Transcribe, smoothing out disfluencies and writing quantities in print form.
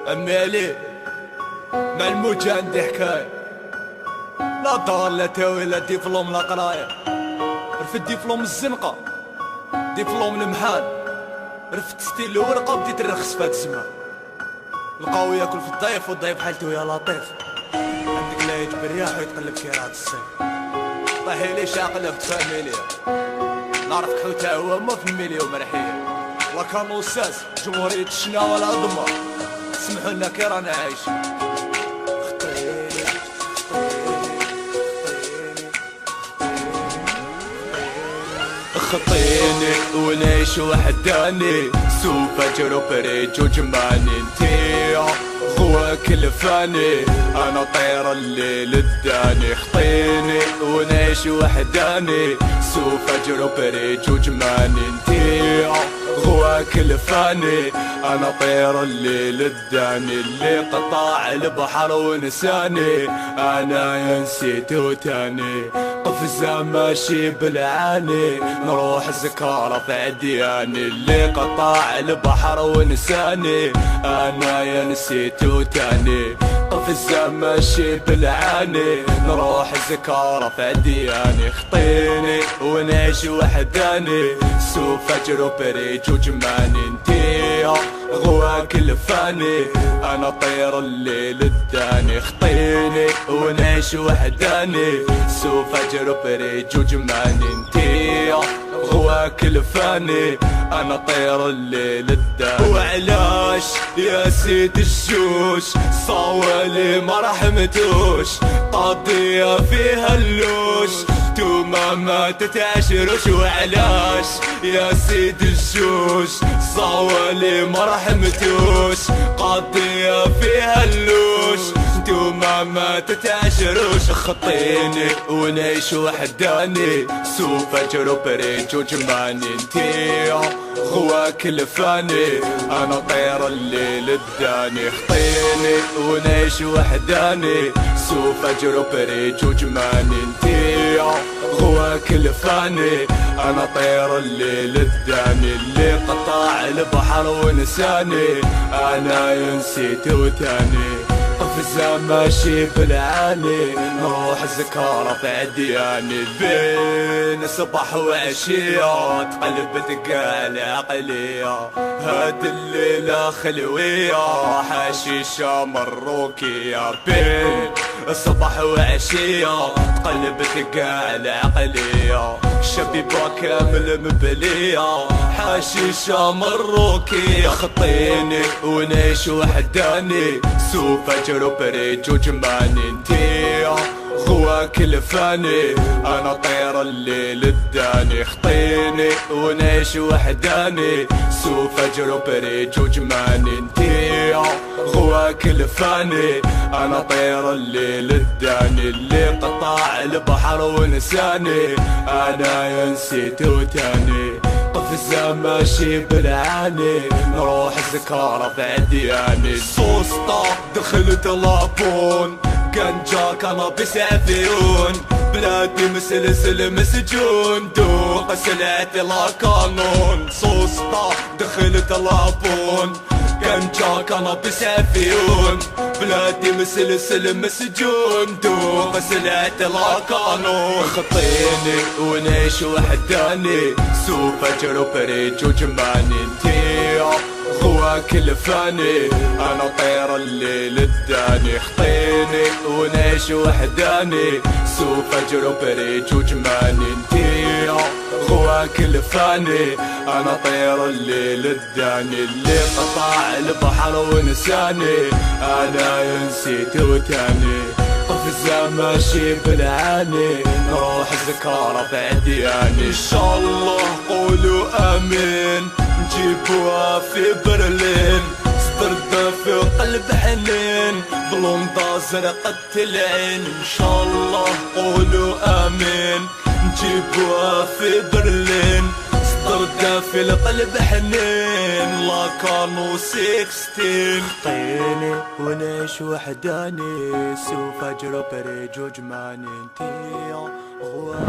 أمي علي مع الموت عندي حكاية، لا دار لا تاوي لا ديبلوم لا قراية. رفدت ديبلوم الزنقة، ديبلوم المحال، رفدت ستيل الورقة وبديت نرخص في هاد الزمان. القاوي ياكل في الضيف والضيف حالته يا لطيف، عندك لا يجبر رياح ويتقلب كي راه الصيف. طاحي لي شاقلة بتفاميليا، نعرفك حوتها هو ما في الميليا ومرحية. لا كانوا أستاذ جمهورية الشناوة العظمى، سمحوا لنا كي رانا عايشين. خطيني ونعيش وحداني، سوف اجرب ريج وجماني. انتيا هو كل فاني، انا طير الليل الداني. خطيني ونعيش وحداني، سوف اجرب ريج وجماني. انتيا هو كل فاني، انا طير الليل الداني. اللي قطع البحر ونساني، انا نسيته تاني. قفزة ماشي بالعاني، نروح زكارة في عدياني. اللي قطع البحر ونساني، انا يا نسيته تاني. قفزة ماشي بالعاني، نروح زكارة في عدياني. خطيني ونعيش وحداني، سوف اجرب ريج وجماني. انتيا غواك الفاني، انا طير الليل الداني. خطيني ونعيش وحداني، سوف اجرب ريج وجماني. انتيا غواك الفاني، انا طير الليل الداني. وعلاش يا سيد الشوش صاولي ما رحمتوش، قضية فيها اللوش توما ما تتعشروش. وعلاش يا سيد الشوش صاولي ما رحمتوش، قضية فيها اللوش توما ما تتعشروش. خطيني ونعيش وحداني، سوف اجرب ريج وجماني. انتيا غواك الفاني، انا طير الليل الداني. خطيني ونعيش وحداني، سوف اجرب ريج وجماني. انتيا غواك الفاني، انا طير الليل الداني. اللي قطع البحر ونساني، انا نسيته تاني. قفزة ماشي بالعاني، نروح زكارة في عدياني. بين صباح وعشية تقلب تقع العقلية، هاد الليلة خلوية حشيشة مروكية. بين صباح وعشية تقلب تقع العقلية، شبيبة كامل مبلية حشيشة مروكية. خطيني ونعيش وحداني، سوف اجرب ريج وجماني. انتيا غواك الفاني، انا طير الليل الداني. خطيني ونعيش وحداني، سوف اجرب ريج وجماني. انتيا غواك الفاني، انا طير الليل الداني. اللي قطع البحر ونساني، انا نسيته تاني. قفزة ماشي بالعاني، نروح زكارة في عدياني. سوسطة دخلت لابون، كنجا كنابيس عفيون. بلادي مسلسل مسجون، دوق سلعتي لا قانون. سوسطة دخلت لابون، كنجا كنابيس عفيون. بلادي مسلسل مسجون، دوق سلعتي لا قانون. خطيني ونعيش وحداني، سوف اجرب ريج وجماني. انتيا غواك الفاني، انا طير الليل الداني. خطيني ونعيش وحداني، سوف اجرب ريج وجماني. انتيا غواك الفاني، انا طير الليل الداني. اللي قطع البحر ونساني، انا نسيته تاني. قفزة ماشي بالعاني، نروح زكارة في عدياني. ان شاء الله قولوا امين، نجيبوها في برلين. صدرتها في قلب حنين، بلوندا زرقت العين. ان شاء الله قولوا امين، نجيبوها في برلين. صدرتها في القلب حنين، لا كانوا 16. خطيني ونعيش وحداني، سوف اجرب ريج وجماني. انتيا غواك